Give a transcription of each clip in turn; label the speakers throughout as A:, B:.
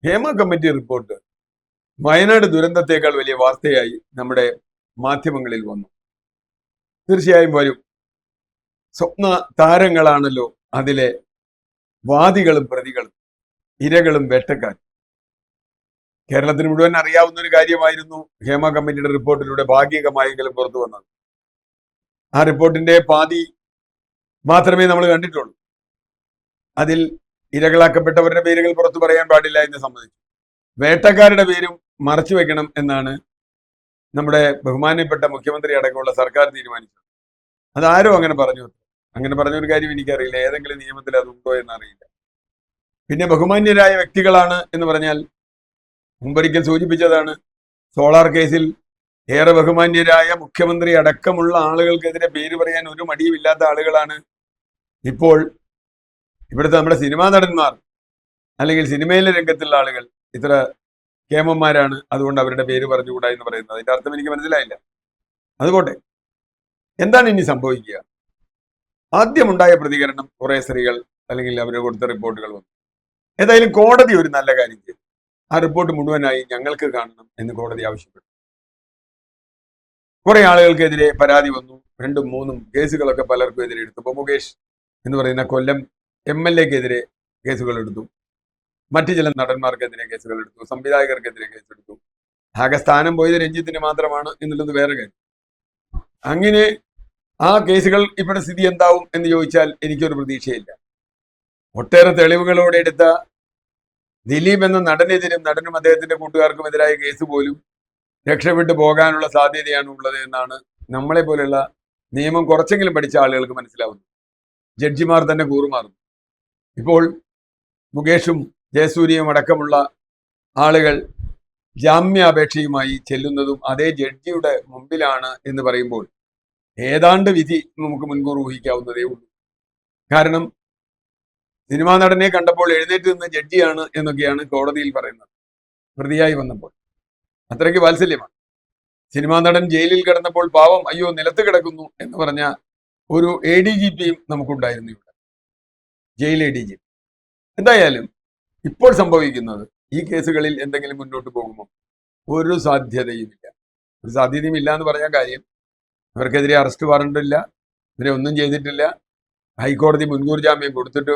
A: Hema committee report Wayanad ദുരന്തത്തെക്കാൾ വലിയ വാർത്തയായി നമ്മുടെ മാധ്യമങ്ങളിൽ വന്നു. തീർച്ചയായും വരും. സ്വപ്ന താരങ്ങളാണല്ലോ അതിലെ വാദികളും പ്രതികളും, ഇരകളും വേട്ടക്കാരും. കേരളത്തിന് മുഴുവൻ അറിയാവുന്ന ഒരു കാര്യമായിരുന്നു ഹേമ കമ്മിറ്റിയുടെ റിപ്പോർട്ടിലൂടെ ഭാഗികമായെങ്കിലും പുറത്തു വന്നത്. ആ റിപ്പോർട്ടിന്റെ പാതി മാത്രമേ നമ്മൾ കണ്ടിട്ടുള്ളൂ. അതിൽ ഇരകളാക്കപ്പെട്ടവരുടെ പേരുകൾ പുറത്തു പറയാൻ പാടില്ല എന്ന് സമ്മതിച്ചു. വേട്ടക്കാരുടെ പേരും മറച്ചു വെക്കണം എന്നാണ് നമ്മുടെ ബഹുമാനപ്പെട്ട മുഖ്യമന്ത്രി അടക്കമുള്ള സർക്കാർ തീരുമാനിച്ചത്. അതാരോ അങ്ങനെ പറഞ്ഞു. അങ്ങനെ പറഞ്ഞൊരു കാര്യം എനിക്കറിയില്ല, ഏതെങ്കിലും നിയമത്തിൽ അതുണ്ടോ എന്നറിയില്ല. പിന്നെ ബഹുമാന്യരായ വ്യക്തികളാണ് എന്ന് പറഞ്ഞാൽ മുമ്പൊരിക്കൽ സൂചിപ്പിച്ചതാണ്, സോളാർ കേസിൽ ഏറെ ബഹുമാന്യരായ മുഖ്യമന്ത്രി അടക്കമുള്ള ആളുകൾക്കെതിരെ പേര് പറയാൻ ഒരു മടിയുമില്ലാത്ത ആളുകളാണ് ഇപ്പോൾ ഇവിടുത്തെ നമ്മുടെ സിനിമാ നടന്മാർ അല്ലെങ്കിൽ സിനിമയിലെ രംഗത്തുള്ള ആളുകൾ ഇത്ര കേമന്മാരാണ്, അതുകൊണ്ട് അവരുടെ പേര് പറഞ്ഞുകൂടാ എന്ന് പറയുന്നത്. അതിന്റെ അർത്ഥം എനിക്ക് മനസ്സിലായില്ല. അതുപോട്ടെ, എന്താണ് ഇനി സംഭവിക്കുക? ആദ്യമുണ്ടായ പ്രതികരണം കുറെ സ്ത്രീകൾ അല്ലെങ്കിൽ അവർ കൊടുത്ത റിപ്പോർട്ടുകൾ വന്നു. ഏതായാലും കോടതി ഒരു നല്ല കാര്യം ചെയ്തു. ആ റിപ്പോർട്ട് മുഴുവനായി ഞങ്ങൾക്ക് കാണണം എന്ന് കോടതി ആവശ്യപ്പെട്ടു. കുറെ ആളുകൾക്കെതിരെ പരാതി വന്നു. 2ഉം 3ഉം കേസുകളൊക്കെ പലർക്കും എതിരെ എടുത്തു. ഇപ്പൊ മുകേഷ് എന്ന് പറയുന്ന കൊല്ലം MLA-ക്കെതിരെ കേസുകൾ എടുത്തു. മറ്റു ചില നടന്മാർക്കെതിരെ കേസുകൾ എടുത്തു. സംവിധായകർക്കെതിരെ കേസെടുത്തു. ആകെ സ്ഥാനം പോയത് രഞ്ജിത്തിന് മാത്രമാണ് എന്നുള്ളത് വേറെ കാര്യം. അങ്ങനെ ആ കേസുകൾ ഇപ്പോഴത്തെ സ്ഥിതി എന്താവും എന്ന് ചോദിച്ചാൽ എനിക്കൊരു പ്രതീക്ഷയില്ല. ഒട്ടേറെ തെളിവുകളോടെ എടുത്ത ദിലീപ് എന്ന നടനെതിരും നടനും അദ്ദേഹത്തിന്റെ കൂട്ടുകാർക്കും എതിരായ കേസ് പോലും രക്ഷപ്പെട്ടു പോകാനുള്ള സാധ്യതയാണ് ഉള്ളത് എന്നാണ് നമ്മളെ പോലെയുള്ള നിയമം കുറച്ചെങ്കിലും പഠിച്ച ആളുകൾക്ക് മനസ്സിലാവുന്നത്. ജഡ്ജിമാർ തന്നെ കൂറുമാറുന്നു. ഇപ്പോൾ മുകേഷും ജയസൂര്യയും അടക്കമുള്ള ആളുകൾ ജാമ്യാപേക്ഷയുമായി ചെല്ലുന്നതും അതേ ജഡ്ജിയുടെ മുമ്പിലാണ് എന്ന് പറയുമ്പോൾ ഏതാണ്ട് വിധി നമുക്ക് മുൻകൂർ ഊഹിക്കാവുന്നതേ ഉള്ളൂ. കാരണം സിനിമാ നടനെ കണ്ടപ്പോൾ എഴുന്നേറ്റ് നിന്ന ജഡ്ജിയാണ് എന്നൊക്കെയാണ് കോടതിയിൽ പറയുന്നത്. പ്രതിയായി വന്നപ്പോൾ അത്രയ്ക്ക് വാത്സല്യമാണ്. സിനിമാ നടൻ ജയിലിൽ കിടന്നപ്പോൾ പാവം അയ്യോ നിലത്ത് കിടക്കുന്നു എന്ന് പറഞ്ഞ ഒരു ADGPയും നമുക്കുണ്ടായിരുന്നു ഇവിടെ, ജയിൽ ADGP. എന്തായാലും ഇപ്പോൾ സംഭവിക്കുന്നത് ഈ കേസുകളിൽ എന്തെങ്കിലും മുന്നോട്ട് പോകുമോ? ഒരു സാധ്യതയുമില്ല. ഒരു സാധ്യതയും ഇല്ല എന്ന് പറയാൻ കാര്യം, അവർക്കെതിരെ അറസ്റ്റ് വാറണ്ട് ഇല്ല, ഇവരെ ഒന്നും ചെയ്തിട്ടില്ല. ഹൈക്കോടതി മുൻകൂർ ജാമ്യം കൊടുത്തിട്ട്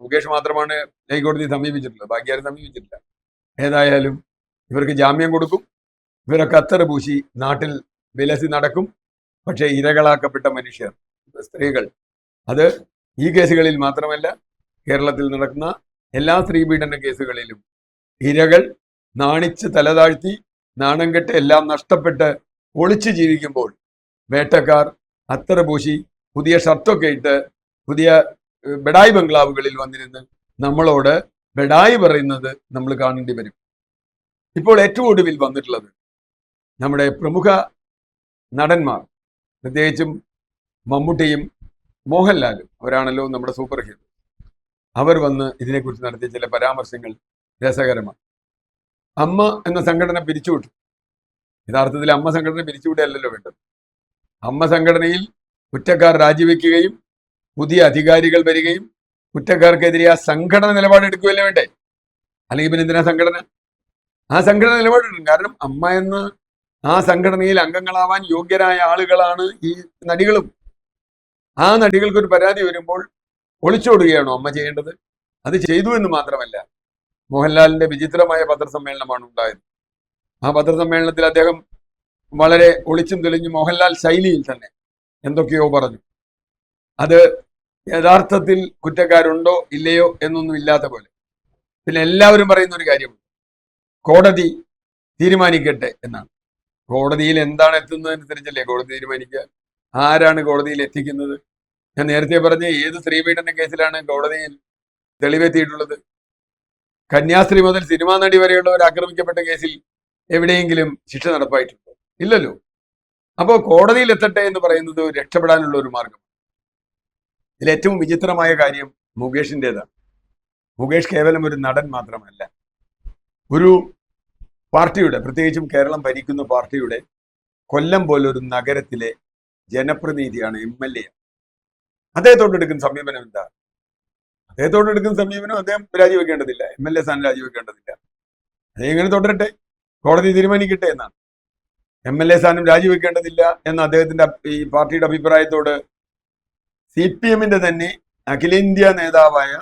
A: മുകേഷ് മാത്രമാണ് ഹൈക്കോടതി സമീപിച്ചിട്ടുള്ളത്, ബാക്കി ആരും സമീപിച്ചിട്ടില്ല. ഏതായാലും ഇവർക്ക് ജാമ്യം കൊടുക്കും. ഇവരൊക്കെ അത്തറ് പൂശി നാട്ടിൽ വിലസി നടക്കും. പക്ഷേ ഇരകളാക്കപ്പെട്ട മനുഷ്യർ, സ്ത്രീകൾ, അത് ഈ കേസുകളിൽ മാത്രമല്ല കേരളത്തിൽ നടക്കുന്ന എല്ലാ സ്ത്രീപീഡന കേസുകളിലും ഇരകൾ നാണിച്ച് തലതാഴ്ത്തി നാണം കെട്ട് എല്ലാം നഷ്ടപ്പെട്ട് ഒളിച്ചു ജീവിക്കുമ്പോൾ വേട്ടക്കാർ അത്തറ് പൂശി പുതിയ ഷർട്ടൊക്കെ ഇട്ട് പുതിയ ബെഡായി ബംഗ്ലാവുകളിൽ വന്നിരുന്ന് നമ്മളോട് ബെഡായി പറയുന്നത് നമ്മൾ കാണേണ്ടി വരും. ഇപ്പോൾ ഏറ്റവും ഒടുവിൽ വന്നിട്ടുള്ളത് നമ്മുടെ പ്രമുഖ നടന്മാർ, പ്രത്യേകിച്ചും മമ്മൂട്ടിയും മോഹൻലാലും, അവരാണല്ലോ നമ്മുടെ സൂപ്പർ ഹീറോ. അവർ വന്ന് ഇതിനെക്കുറിച്ച് നടത്തിയ ചില പരാമർശങ്ങൾ രസകരമാണ്. അമ്മ എന്ന സംഘടന പിരിച്ചുവിട്ടു. യഥാർത്ഥത്തിൽ അമ്മ സംഘടന പിരിച്ചുവിടുകയല്ലല്ലോ വേണ്ടത്. അമ്മ സംഘടനയിൽ കുറ്റക്കാർ രാജിവെക്കുകയും പുതിയ അധികാരികൾ വരികയും കുറ്റക്കാർക്കെതിരെ ആ സംഘടന നിലപാടെടുക്കുകയല്ലേ വേണ്ടേ? അല്ലെങ്കിൽ പിന്നെ എന്തിനാ സംഘടന? ആ സംഘടന നിലപാടെടുക്കും. കാരണം അമ്മ എന്ന ആ സംഘടനയിൽ അംഗങ്ങളാവാൻ യോഗ്യരായ ആളുകളാണ് ഈ നടികളും. ആ നടികൾക്ക് ഒരു പരാതി വരുമ്പോൾ ഒളിച്ചോടുകയാണോ അമ്മ ചെയ്യേണ്ടത്? അത് ചെയ്തു എന്ന് മാത്രമല്ല, മോഹൻലാലിന്റെ വിചിത്രമായ പത്രസമ്മേളനമാണ് ഉണ്ടായത്. ആ പത്രസമ്മേളനത്തിൽ അദ്ദേഹം വളരെ ഒളിച്ചും തെളിഞ്ഞും മോഹൻലാൽ ശൈലിയിൽ തന്നെ എന്തൊക്കെയോ പറഞ്ഞു. അത് യഥാർത്ഥത്തിൽ കുറ്റക്കാരുണ്ടോ ഇല്ലയോ എന്നൊന്നും ഇല്ലാത്ത പോലെ. പിന്നെ എല്ലാവരും പറയുന്ന ഒരു കാര്യമുണ്ട്, കോടതി തീരുമാനിക്കട്ടെ എന്നാണ്. കോടതിയിൽ എന്താണ് എത്തുന്നതനുസരിച്ചല്ലേ കോടതി തീരുമാനിക്കുക? ആരാണ് കോടതിയിൽ എത്തിക്കുന്നത്? ഞാൻ നേരത്തെ പറഞ്ഞ ഏത് സ്ത്രീപീഡന കേസിലാണ് കോടതിയിൽ തെളിവെത്തിയിട്ടുള്ളത്? കന്യാസ്ത്രീ മുതൽ സിനിമാ നടി വരെയുള്ളവർ ആക്രമിക്കപ്പെട്ട കേസിൽ എവിടെയെങ്കിലും ശിക്ഷ നടപ്പായിട്ടുണ്ടോ? ഇല്ലല്ലോ. അപ്പോൾ കോടതിയിൽ എത്തട്ടെ എന്ന് പറയുന്നത് രക്ഷപ്പെടാനുള്ള ഒരു മാർഗം. ഇതിൽ ഏറ്റവും വിചിത്രമായ കാര്യം മുകേഷിൻ്റെതാണ്. മുകേഷ് കേവലം ഒരു നടൻ മാത്രമല്ല, ഒരു പാർട്ടിയുടെ, പ്രത്യേകിച്ചും കേരളം ഭരിക്കുന്ന പാർട്ടിയുടെ കൊല്ലം പോലൊരു നഗരത്തിലെ ജനപ്രതിനിധിയാണ്, MLA. അദ്ദേഹത്തോടെടുക്കുന്ന സമീപനം എന്താ? അദ്ദേഹത്തോടെടുക്കുന്ന സമീപനം അദ്ദേഹം രാജിവെക്കേണ്ടതില്ല, MLA സ്ഥാനം രാജിവെക്കേണ്ടതില്ല. അതെങ്ങനെ തുടരട്ടെ, കോടതി തീരുമാനിക്കട്ടെ എന്നാണ്. MLA സ്ഥാനം രാജിവെക്കേണ്ടതില്ല എന്ന അദ്ദേഹത്തിന്റെ ഈ പാർട്ടിയുടെ അഭിപ്രായത്തോട് CPM-ന്റെ തന്നെ അഖിലേന്ത്യാ നേതാവായ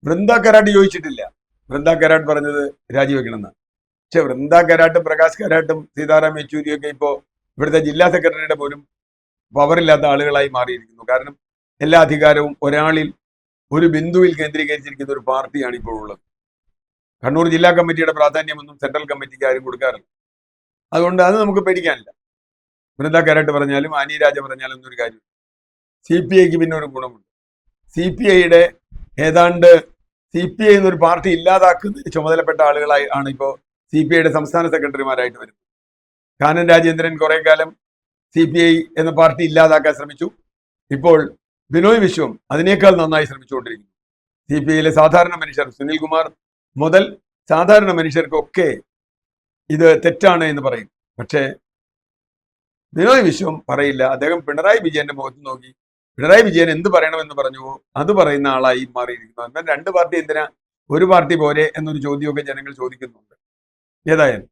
A: വൃന്ദ കരാട്ട് യോജിച്ചിട്ടില്ല. വൃന്ദ കരാട്ട് പറഞ്ഞത് രാജിവെക്കണമെന്നാണ്. പക്ഷെ വൃന്ദ കരാട്ടും പ്രകാശ് കരാട്ടും സീതാറാം യെച്ചൂരിയും ഒക്കെ ഇപ്പോ ഇവിടുത്തെ ജില്ലാ സെക്രട്ടറിയുടെ പോലും പവറില്ലാത്ത ആളുകളായി മാറിയിരിക്കുന്നു. കാരണം എല്ലാ അധികാരവും ഒരാളിൽ, ഒരു ബിന്ദുവിൽ കേന്ദ്രീകരിച്ചിരിക്കുന്ന ഒരു പാർട്ടിയാണ് ഇപ്പോൾ ഉള്ളത്. കണ്ണൂർ ജില്ലാ കമ്മിറ്റിയുടെ പ്രാധാന്യമൊന്നും സെൻട്രൽ കമ്മിറ്റിക്ക് ആരും കൊടുക്കാറില്ല. അതുകൊണ്ട് അത് നമുക്ക് പേടിക്കാനില്ല. വൃന്ദ കരാട്ട് പറഞ്ഞാലും ആനി രാജ പറഞ്ഞാലും ഒന്നും ഒരു കാര്യം. CPIക്ക് പിന്നെ ഒരു ഗുണമുണ്ട്. CPIയുടെ ഏതാണ്ട് CPI എന്നൊരു പാർട്ടി ഇല്ലാതാക്കുന്നതിന് ചുമതലപ്പെട്ട ആളുകളായി ആണ് ഇപ്പോൾ CPIയുടെ സംസ്ഥാന സെക്രട്ടറിമാരായിട്ട് വരുന്നത്. കാനൻ രാജേന്ദ്രൻ കുറെ കാലം CPI എന്ന പാർട്ടി ഇല്ലാതാക്കാൻ ശ്രമിച്ചു. ഇപ്പോൾ ബിനോയ് വിശ്വം അതിനേക്കാൾ നന്നായി ശ്രമിച്ചുകൊണ്ടിരിക്കുന്നു. CPIയിലെ സാധാരണ മനുഷ്യർ, സുനിൽകുമാർ മുതൽ സാധാരണ മനുഷ്യർക്കൊക്കെ ഇത് തെറ്റാണ് എന്ന് പറയും. പക്ഷേ ബിനോയ് വിശ്വം പറയില്ല. അദ്ദേഹം പിണറായി വിജയന്റെ മുഖത്ത് നോക്കി പിണറായി വിജയൻ എന്ത് പറയണമെന്ന് പറഞ്ഞുവോ അത് പറയുന്ന ആളായി മാറിയിരിക്കുന്നു. എന്നാൽ രണ്ട് പാർട്ടി എന്തിനാ, ഒരു പാർട്ടി പോരെ എന്നൊരു ചോദ്യമൊക്കെ ജനങ്ങൾ ചോദിക്കുന്നുണ്ട്. ഏതായാലും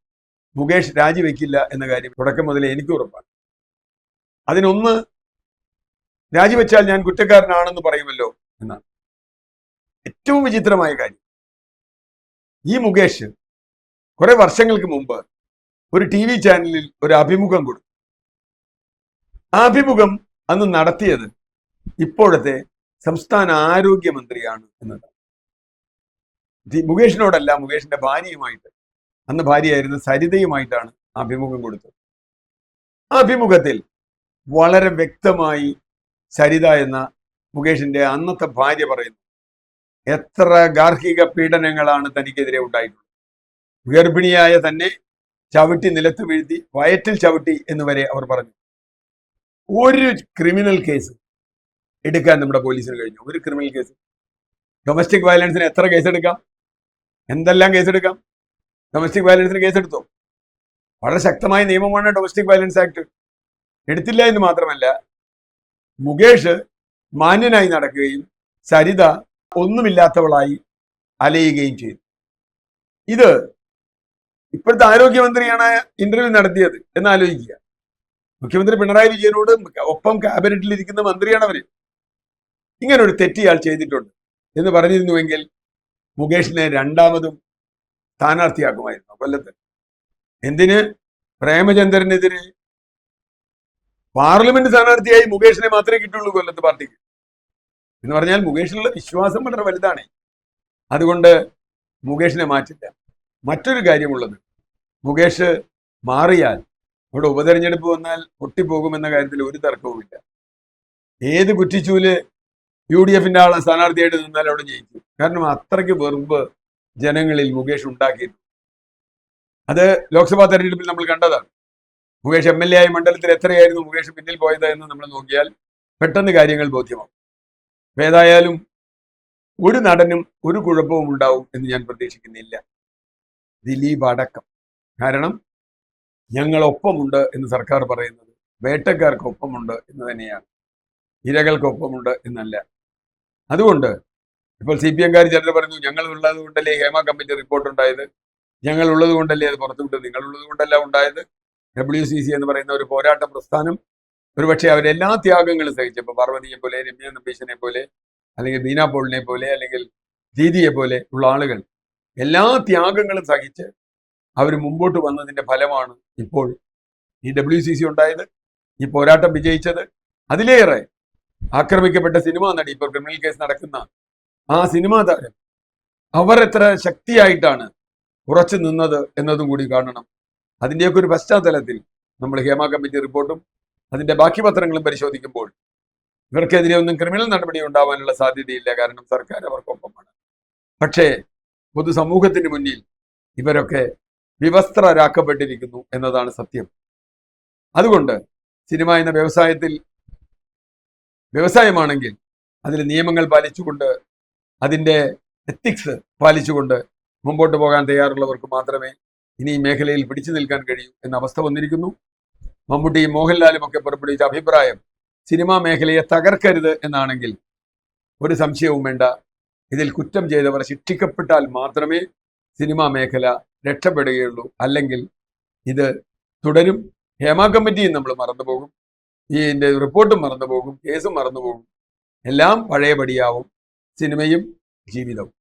A: മുകേഷ് രാജിവെക്കില്ല എന്ന കാര്യം തുടക്കം മുതലേ എനിക്ക് ഉറപ്പാണ്. അതിനൊന്ന്, രാജിവെച്ചാൽ ഞാൻ കുറ്റക്കാരനാണെന്ന് പറയുമല്ലോ എന്നാണ്. ഏറ്റവും വിചിത്രമായ കാര്യം, ഈ മുകേഷ് കുറെ വർഷങ്ങൾക്ക് മുമ്പ് ഒരു TV ചാനലിൽ ഒരു അഭിമുഖം കൊടുത്തു. ആ അഭിമുഖം അന്ന് നടത്തിയത് ഇപ്പോഴത്തെ സംസ്ഥാന ആരോഗ്യമന്ത്രിയാണ് എന്നതാണ്. മുകേഷിനോടല്ല, മുകേഷിന്റെ ഭാര്യയുമായിട്ട്, അന്ന് ഭാര്യയായിരുന്ന സരിതയുമായിട്ടാണ് അഭിമുഖം കൊടുത്തത്. ആ അഭിമുഖത്തിൽ വളരെ വ്യക്തമായി സരിത എന്ന മുകേഷിന്റെ അന്നത്തെ ഭാര്യ പറയുന്നു എത്ര ഗാർഹിക പീഡനങ്ങളാണ് തനിക്കെതിരെ ഉണ്ടായിട്ടുള്ളത്. ഗർഭിണിയായ തന്നെ ചവിട്ടി നിലത്ത് വീഴ്ത്തി, വയറ്റിൽ ചവിട്ടി എന്നുവരെ അവർ പറഞ്ഞു. ഒരു ക്രിമിനൽ കേസ് എടുക്കാൻ നമ്മുടെ പോലീസിന് കഴിഞ്ഞു. ഒരു ക്രിമിനൽ കേസ്, ഡൊമസ്റ്റിക് വയലൻസിന് എത്ര കേസെടുക്കാം, എന്തെല്ലാം കേസെടുക്കാം. ഡൊമസ്റ്റിക് വയലൻസിന് കേസെടുത്തോ? വളരെ ശക്തമായ നിയമമാണ് ഡൊമസ്റ്റിക് വയലൻസ് ആക്ട്. എടുത്തില്ല എന്ന് മാത്രമല്ല, മുകേഷ് മാന്യനായി നടക്കുകയും സരിത ഒന്നുമില്ലാത്തവളായി അലയുകയും ചെയ്തു. ഇത് ഇപ്പോഴത്തെ ആരോഗ്യമന്ത്രിയാണ് ഇന്റർവ്യൂ നടത്തിയത് എന്നാലോചിക്കുക. മുഖ്യമന്ത്രി പിണറായി വിജയനോട് ഒപ്പം ക്യാബിനറ്റിൽ ഇരിക്കുന്ന മന്ത്രിയാണ് അവര്. ഇങ്ങനെ ഒരു തെറ്റ് ഇയാൾ ചെയ്തിട്ടുണ്ട് എന്ന് പറഞ്ഞിരുന്നുവെങ്കിൽ മുകേഷിനെ രണ്ടാമതും സ്ഥാനാർത്ഥിയാക്കുമായിരുന്നു കൊല്ലത്ത്. എന്തിന്? പ്രേമചന്ദ്രനെതിരെ പാർലമെന്റ് സ്ഥാനാർത്ഥിയായി മുകേഷിനെ മാത്രമേ കിട്ടുള്ളൂ കൊല്ലത്ത് പാർട്ടിക്ക്. എന്ന് പറഞ്ഞാൽ മുകേഷിലുള്ള വിശ്വാസം വളരെ വലുതാണ്. അതുകൊണ്ട് മുകേഷിനെ മാറ്റില്ല. മറ്റൊരു കാര്യമുള്ളത്, മുകേഷ് മാറിയാൽ ഇവിടെ ഉപതെരഞ്ഞെടുപ്പ് വന്നാൽ പൊട്ടിപ്പോകുമെന്ന കാര്യത്തിൽ ഒരു തർക്കവുമില്ല. ഏത് കുറ്റിച്ചൂല് UDFന്റെ ആളെ സ്ഥാനാർത്ഥിയായിട്ട് നിന്നാൽ അവിടെ ജയിക്കും. കാരണം അത്രയ്ക്ക് വെറുപ്പ് ജനങ്ങളിൽ മുകേഷ് ഉണ്ടാക്കിയിരുന്നു. അത് ലോക്സഭാ തെരഞ്ഞെടുപ്പിൽ നമ്മൾ കണ്ടതാണ്. മുകേഷ് MLA ആയ മണ്ഡലത്തിൽ എത്രയായിരുന്നു മുകേഷ് പിന്നിൽ പോയത് എന്ന് നമ്മൾ നോക്കിയാൽ പെട്ടെന്ന് കാര്യങ്ങൾ ബോധ്യമാവും. ഏതായാലും ഒരു നടനും ഒരു കുഴപ്പവും ഉണ്ടാവും എന്ന് ഞാൻ പ്രതീക്ഷിക്കുന്നില്ല, ദിലീപ് അടക്കം. കാരണം ഞങ്ങളൊപ്പമുണ്ട് എന്ന് സർക്കാർ പറയുന്നത് വേട്ടക്കാർക്കൊപ്പമുണ്ട് എന്ന് തന്നെയാണ്, ഇരകൾക്കൊപ്പമുണ്ട് എന്നല്ല. അതുകൊണ്ട് ഇപ്പോൾ CPM-കാർ ചിലർ പറഞ്ഞു ഞങ്ങൾ ഉള്ളത് കൊണ്ടല്ലേ ഹേമ കമ്മിറ്റി റിപ്പോർട്ട് ഉണ്ടായത്, ഞങ്ങൾ ഉള്ളത് കൊണ്ടല്ലേ അത് പുറത്തുവിട്ടത്, നിങ്ങളുള്ളത് കൊണ്ടല്ല ഉണ്ടായത്. WCC എന്ന് പറയുന്ന ഒരു പോരാട്ട പ്രസ്ഥാനം ഒരുപക്ഷെ അവരെല്ലാ ത്യാഗങ്ങളും സഹിച്ചപ്പോൾ പാർവതിയെ പോലെ, രമ്യ നമ്പീശനെ പോലെ, അല്ലെങ്കിൽ ബീന പോളിനെ പോലെ, അല്ലെങ്കിൽ ദീദിയെ പോലെ ഉള്ള ആളുകൾ എല്ലാ ത്യാഗങ്ങളും സഹിച്ച് അവർ മുമ്പോട്ട് വന്നതിന്റെ ഫലമാണ് ഇപ്പോൾ ഈ WCC ഉണ്ടായത്, ഈ പോരാട്ടം വിജയിച്ചത്. അതിലേറെ ആക്രമിക്കപ്പെട്ട സിനിമാ നടി, ഇപ്പോൾ ക്രിമിനൽ കേസ് നടക്കുന്ന ആ സിനിമാ താരം, അവർ എത്ര ശക്തിയായിട്ടാണ് ഉറച്ചു നിന്നത് എന്നതും കൂടി കാണണം. അതിൻ്റെയൊക്കെ ഒരു പശ്ചാത്തലത്തിൽ നമ്മൾ ഹേമ കമ്മിറ്റി റിപ്പോർട്ടും അതിന്റെ ബാക്കി പത്രങ്ങളും പരിശോധിക്കുമ്പോൾ ഇവർക്കെതിരെ ഒന്നും ക്രിമിനൽ നടപടി ഉണ്ടാവാനുള്ള സാധ്യതയില്ല. കാരണം സർക്കാർ അവർക്കൊപ്പമാണ്. പക്ഷേ പൊതുസമൂഹത്തിന് മുന്നിൽ ഇവരൊക്കെ വിവസ്ത്രരാക്കപ്പെട്ടിരിക്കുന്നു എന്നതാണ് സത്യം. അതുകൊണ്ട് സിനിമ എന്ന വ്യവസായമാണെങ്കിൽ അതിൽ നിയമങ്ങൾ പാലിച്ചുകൊണ്ട്, അതിൻ്റെ എത്തിക്സ് പാലിച്ചുകൊണ്ട് മുമ്പോട്ട് പോകാൻ തയ്യാറുള്ളവർക്ക് മാത്രമേ ഇനി ഈ മേഖലയിൽ പിടിച്ചു നിൽക്കാൻ കഴിയൂ എന്ന അവസ്ഥ വന്നിരിക്കുന്നു. മമ്മൂട്ടിയും മോഹൻലാലും ഒക്കെ പുറപ്പെടുവിച്ച അഭിപ്രായം സിനിമാ മേഖലയെ തകർക്കരുത് എന്നാണെങ്കിൽ ഒരു സംശയവും വേണ്ട, ഇതിൽ കുറ്റം ചെയ്തവർ ശിക്ഷിക്കപ്പെട്ടാൽ മാത്രമേ സിനിമാ മേഖല രക്ഷപ്പെടുകയുള്ളൂ. അല്ലെങ്കിൽ ഇത് തുടരും. ഹേമ കമ്മിറ്റിയും നമ്മൾ മറന്നുപോകും, ഇതിന്റെ റിപ്പോർട്ടും മറന്നുപോകും, കേസും മറന്നുപോകും. എല്ലാം പഴയപടിയാവും. സിനിമയും ജീവിതവും.